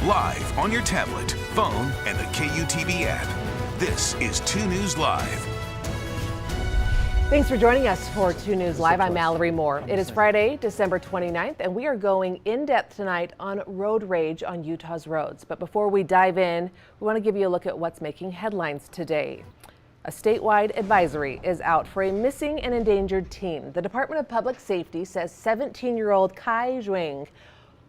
live on your tablet, phone, and the KUTV app. This is 2 News Live. Thanks for joining us for 2 News Live. I'm Mallory Moore. It is Friday, December 29th, and we are going in depth tonight on road rage on Utah's roads. But before we dive in, we want to give you a look at what's making headlines today. A statewide advisory is out for a missing and endangered teen. The Department of Public Safety says 17-year-old Kai Zhuang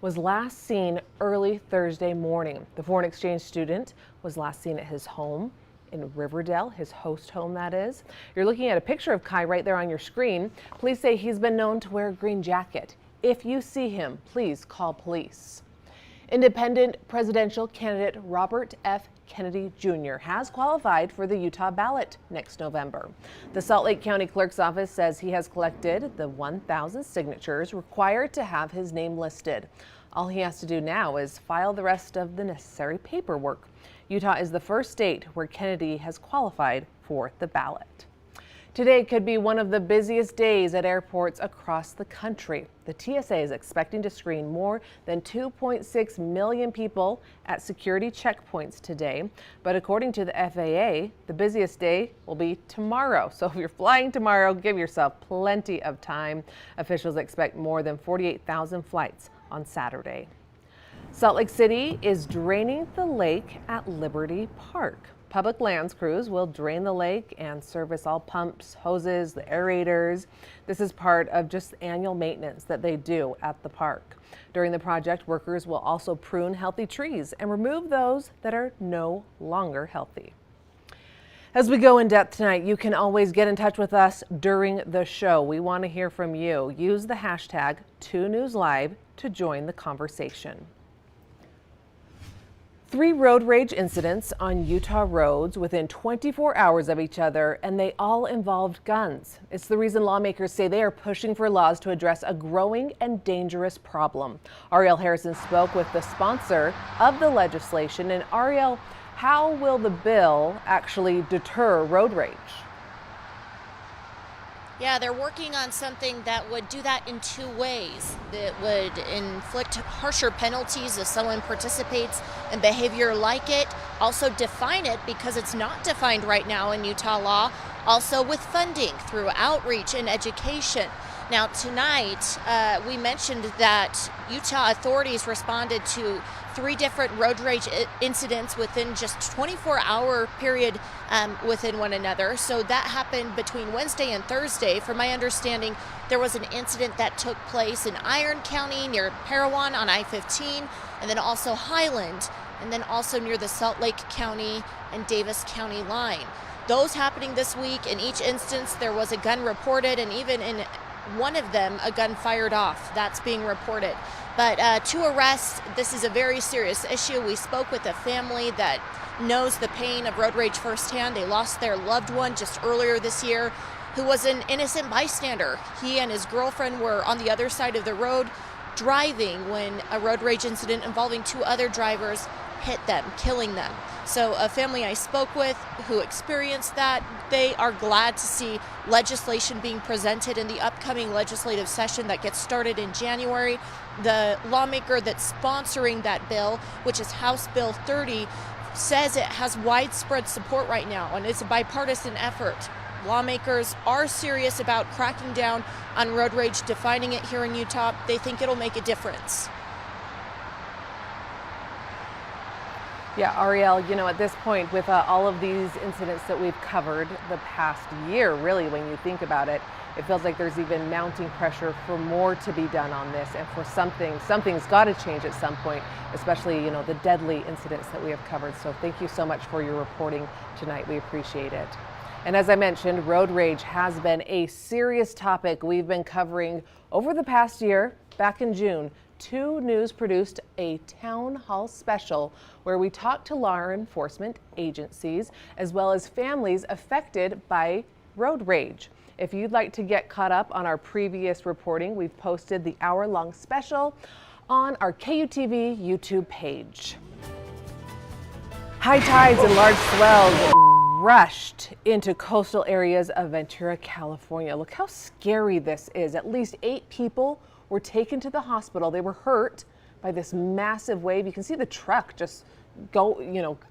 was last seen early Thursday morning. The foreign exchange student was last seen at his home in Riverdale, his host home that is. You're looking at a picture of Kai right there on your screen. Police say he's been known to wear a green jacket. If you see him, please call police. Independent presidential candidate Robert F. Kennedy Jr. has qualified for the Utah ballot next November. The Salt Lake County Clerk's office says he has collected the 1,000 signatures required to have his name listed. All he has to do now is file the rest of the necessary paperwork. Utah is the first state where Kennedy has qualified for the ballot. Today could be one of the busiest days at airports across the country. The TSA is expecting to screen more than 2.6 million people at security checkpoints today. But according to the FAA, the busiest day will be tomorrow. So if you're flying tomorrow, give yourself plenty of time. Officials expect more than 48,000 flights on Saturday. Salt Lake City is draining the lake at Liberty Park. Public lands crews will drain the lake and service all pumps, hoses, the aerators. This is part of just annual maintenance that they do at the park. During the project, workers will also prune healthy trees and remove those that are no longer healthy. As we go in depth tonight, you can always get in touch with us during the show. We want to hear from you. Use the hashtag 2NewsLive to join the conversation. 3 road rage incidents on Utah roads within 24 hours of each other, and they all involved guns. It's the reason lawmakers say they are pushing for laws to address a growing and dangerous problem. Ariel Harrison spoke with the sponsor of the legislation. And Ariel, how will the bill actually deter road rage? Yeah, they're working on something that would do that in 2 ways. That would inflict harsher penalties if someone participates in behavior like it. Also define it, because it's not defined right now in Utah law. Also with funding through outreach and education. Now tonight, we mentioned that Utah authorities responded to 3 different road rage incidents within just 24-hour period within one another. So that happened between Wednesday and Thursday. From my understanding, there was an incident that took place in Iron County near Parowan on I-15, and then also Highland, and then also near the Salt Lake County and Davis County line. Those happening this week. In each instance, there was a gun reported, and even in one of them, a gun fired off. That's being reported. But 2 arrests. This is a very serious issue. We spoke with a family that knows the pain of road rage firsthand. They lost their loved one just earlier this year, who was an innocent bystander. He and his girlfriend were on the other side of the road driving when a road rage incident involving 2 other drivers hit them, killing them. So a family I spoke with who experienced that, they are glad to see legislation being presented in the upcoming legislative session that gets started in January. The lawmaker that's sponsoring that bill, which is House Bill 30, says it has widespread support right now, and it's a bipartisan effort. Lawmakers are serious about cracking down on road rage, defining it here in Utah. They think it'll make a difference. Yeah, Ariel, you know, at this point, with all of these incidents that we've covered the past year, really, when you think about it, it feels like there's even mounting pressure for more to be done on this, and for something's got to change at some point, especially, you know, the deadly incidents that we have covered. So thank you so much for your reporting tonight. We appreciate it. And as I mentioned, road rage has been a serious topic we've been covering over the past year. Back in June, 2 News produced a town hall special where we talked to law enforcement agencies as well as families affected by road rage. If you'd like to get caught up on our previous reporting, we've posted the hour-long special on our KUTV YouTube page. High tides and large swells rushed into coastal areas of Ventura, California. Look how scary this is. At least 8 people were taken to the hospital. They were hurt, by this massive wave. You can see the truck just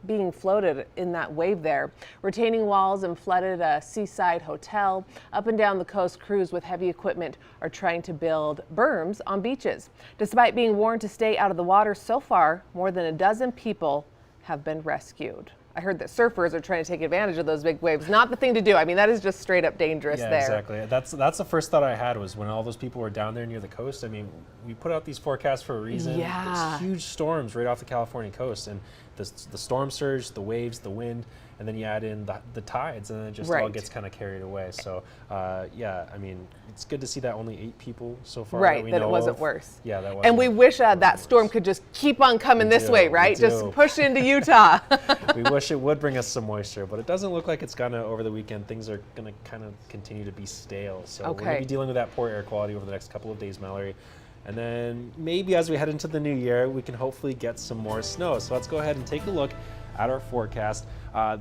being floated in that wave there. Retaining walls and flooded a seaside hotel. Up and down the coast, crews with heavy equipment are trying to build berms on beaches. Despite being warned to stay out of the water, so far, more than a dozen people have been rescued. I heard that surfers are trying to take advantage of those big waves. Not the thing to do. I mean, that is just straight up dangerous there. Exactly. That's the first thought I had was when all those people were down there near the coast. I mean, we put out these forecasts for a reason. Yeah. There's huge storms right off the California coast, and the storm surge, the waves, the wind, and then you add in the tides, and then it just all gets kind of carried away. So, yeah, I mean, it's good to see that only 8 people so far. Right, that it wasn't worse. Yeah, that wasn't. And we wish that storm could just keep on coming this way, right? Just push into Utah. We wish it would bring us some moisture, but it doesn't look like it's gonna over the weekend. Things are gonna kind of continue to be stale. So we're gonna be dealing with that poor air quality over the next couple of days, Mallory. And then maybe as we head into the new year, we can hopefully get some more snow. So let's go ahead and take a look at our forecast.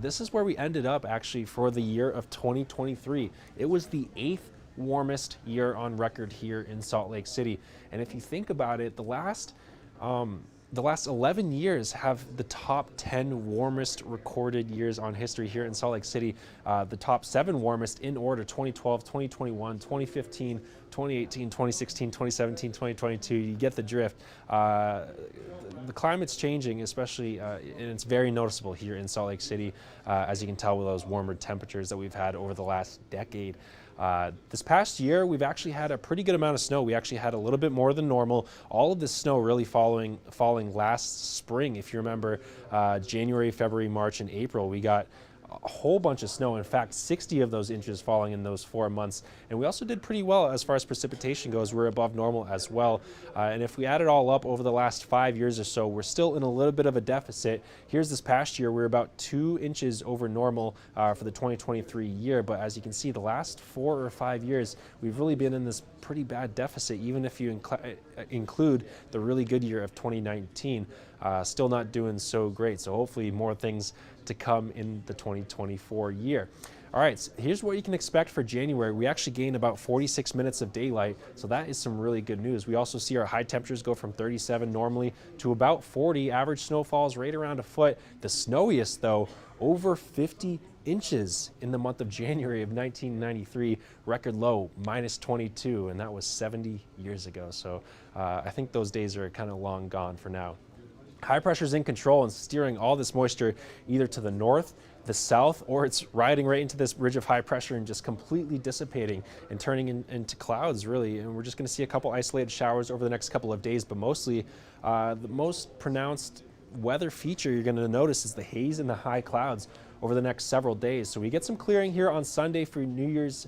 This is where we ended up actually for the year of 2023. It was the 8th warmest year on record here in Salt Lake City. And if you think about it, the last 11 years have the top 10 warmest recorded years on history here in Salt Lake City. The top 7 warmest in order: 2012, 2021, 2015, 2018, 2016, 2017, 2022. You get the drift. The climate's changing, especially, and it's very noticeable here in Salt Lake City, as you can tell with those warmer temperatures that we've had over the last decade. This past year, we've actually had a pretty good amount of snow. We actually had a little bit more than normal. All of this snow really falling last spring. If you remember, January, February, March, and April, we got a whole bunch of snow. In fact, 60 of those inches falling in those 4 months. And we also did pretty well as far as precipitation goes. We're above normal as well. And if we add it all up over the last 5 years or so, we're still in a little bit of a deficit. Here's this past year, we're about 2 inches over normal for the 2023 year. But as you can see, the last 4 or 5 years, we've really been in this pretty bad deficit, even if you include the really good year of 2019. Still not doing so great. So hopefully more things to come in the 2024 year. All right, so here's what you can expect for January. We actually gained about 46 minutes of daylight, so that is some really good news. We also see our high temperatures go from 37 normally to about 40. Average snowfalls right around a foot. The snowiest, though, over 50 inches in the month of January of 1993. Record low, -22, and that was 70 years ago. So I think those days are kind of long gone for now. High pressure is in control and steering all this moisture either to the north, the south, or it's riding right into this ridge of high pressure and just completely dissipating and turning into clouds, really. And we're just going to see a couple isolated showers over the next couple of days, but mostly the most pronounced weather feature you're going to notice is the haze and the high clouds over the next several days. So we get some clearing here on Sunday for New Year's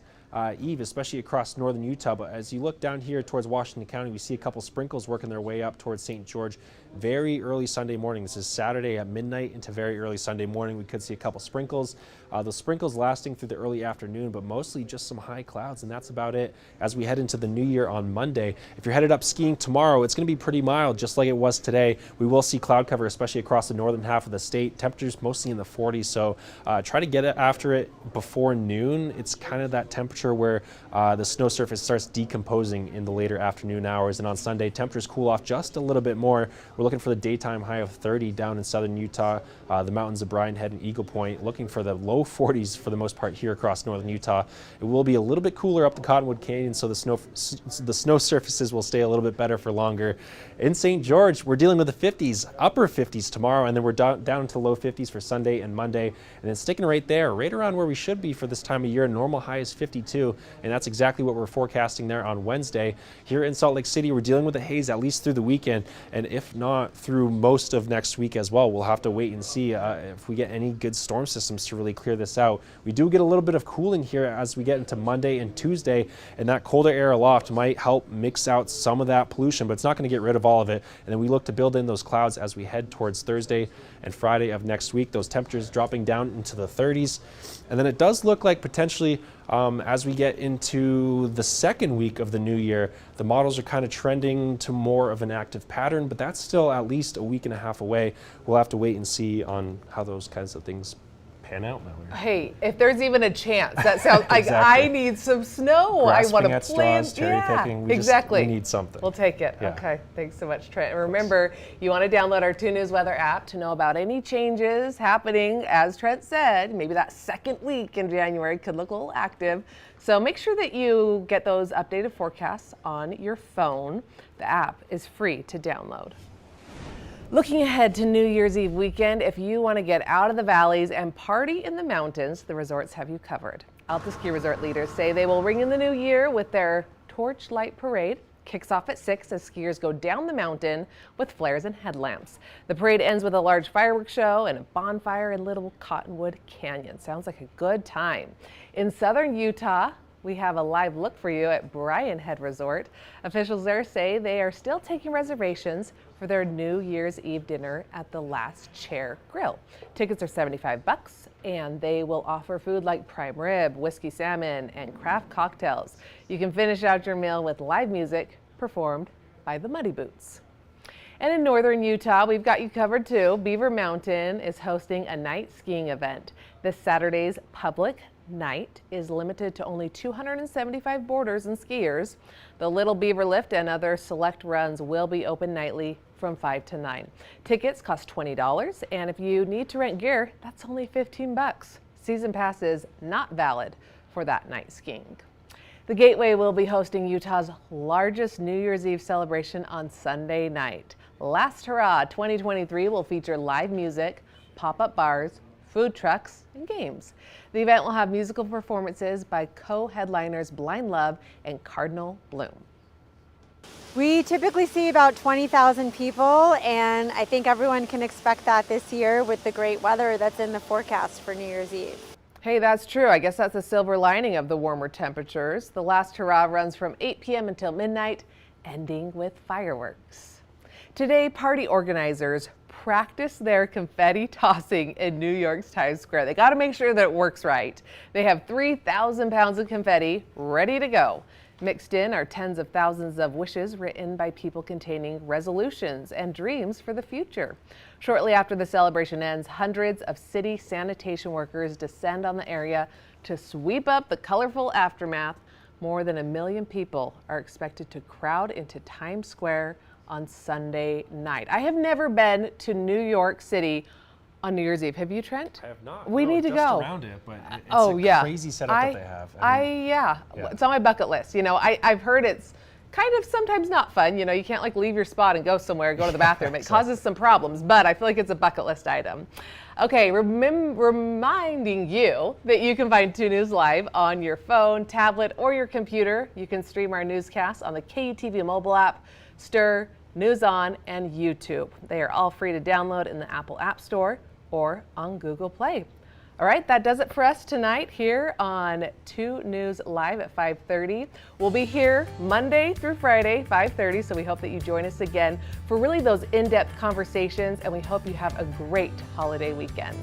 Eve, especially across northern Utah. But as you look down here towards Washington County, we see a couple sprinkles working their way up towards St. George very early Sunday morning. This is Saturday at midnight into very early Sunday morning. We could see a couple sprinkles. The sprinkles lasting through the early afternoon, but mostly just some high clouds, and that's about it as we head into the new year on Monday. If you're headed up skiing tomorrow, it's going to be pretty mild, just like it was today. We will see cloud cover, especially across the northern half of the state. Temperatures mostly in the 40s, so try to get it after it before noon. It's kind of that temperature where the snow surface starts decomposing in the later afternoon hours, and on Sunday, temperatures cool off just a little bit more. We're looking for the daytime high of 30 down in southern Utah, the mountains of Bryan Head and Eagle Point, looking for the low 40s for the most part here across northern Utah. It will be a little bit cooler up the Cottonwood Canyon, so the snow surfaces will stay a little bit better for longer. In St. George, we're dealing with the 50s, upper 50s tomorrow, and then we're down to low 50s for Sunday and Monday, and then sticking right there, right around where we should be for this time of year. Normal high is 52, and that's exactly what we're forecasting there on Wednesday. Here in Salt Lake City, we're dealing with the haze at least through the weekend, and if not through most of next week as well. We'll have to wait and see if we get any good storm systems to really clear this out. We do get a little bit of cooling here as we get into Monday and Tuesday, and that colder air aloft might help mix out some of that pollution, but it's not going to get rid of all of it. And then we look to build in those clouds as we head towards Thursday and Friday of next week. Those temperatures dropping down into the 30s. And then it does look like potentially as we get into the second week of the new year, the models are kind of trending to more of an active pattern, but that's still at least a week and a half away. We'll have to wait and see on how those kinds of things pan out, Mallory. Hey, if there's even a chance, that sounds like Exactly. I need some snow. I want Grasping to at plan. straws, cherry picking. Exactly. We need something. We'll take it. Yeah. Okay. Thanks so much, Trent. And remember, you want to download our 2 News Weather app to know about any changes happening. As Trent said, maybe that second week in January could look a little active. So make sure that you get those updated forecasts on your phone. The app is free to download. Looking ahead to New Year's Eve weekend, if you want to get out of the valleys and party in the mountains, the resorts have you covered. Alta Ski Resort leaders say they will ring in the new year with their Torchlight Parade. Kicks off at 6 as skiers go down the mountain with flares and headlamps. The parade ends with a large fireworks show and a bonfire in Little Cottonwood Canyon. Sounds like a good time. In southern Utah, we have a live look for you at Bryan Head Resort. Officials there say they are still taking reservations for their New Year's Eve dinner at the Last Chair Grill. Tickets are $75 and they will offer food like prime rib, whiskey salmon, and craft cocktails. You can finish out your meal with live music performed by the Muddy Boots. And in northern Utah, we've got you covered too. Beaver Mountain is hosting a night skiing event. This Saturday's public night is limited to only 275 boarders and skiers. The Little Beaver Lift and other select runs will be open nightly from 5 to 9. Tickets cost $20, and if you need to rent gear, that's only $15. Season passes not valid for that night skiing. The Gateway will be hosting Utah's largest New Year's Eve celebration on Sunday night. Last Hurrah 2023 will feature live music, pop-up bars, food trucks, and games. The event will have musical performances by co-headliners Blind Love and Cardinal Bloom. We typically see about 20,000 people, and I think everyone can expect that this year with the great weather that's in the forecast for New Year's Eve. Hey, that's true. I guess that's the silver lining of the warmer temperatures. The Last Hurrah runs from 8 p.m. until midnight, ending with fireworks. Today, party organizers practice their confetti tossing in New York's Times Square. They got to make sure that it works right. They have 3,000 pounds of confetti ready to go. Mixed in are tens of thousands of wishes written by people containing resolutions and dreams for the future. Shortly after the celebration ends, hundreds of city sanitation workers descend on the area to sweep up the colorful aftermath. More than 1 million people are expected to crowd into Times Square on Sunday night. I have never been to New York City on New Year's Eve. Have you, Trent? I have not. We need to just go. around it, but it's a crazy setup that they have. Yeah, it's on my bucket list. You know, I've heard it's kind of sometimes not fun. You know, you can't like leave your spot and go somewhere, go to the bathroom. It causes some problems, but I feel like it's a bucket list item. Okay, reminding you that you can find 2 News live on your phone, tablet, or your computer. You can stream our newscasts on the KUTV mobile app, Stir, News On, and YouTube. They are all free to download in the Apple App Store or on Google Play. All right, that does it for us tonight here on 2 News Live at 5:30. We'll be here Monday through Friday, 5:30, so we hope that you join us again for really those in-depth conversations, and we hope you have a great holiday weekend.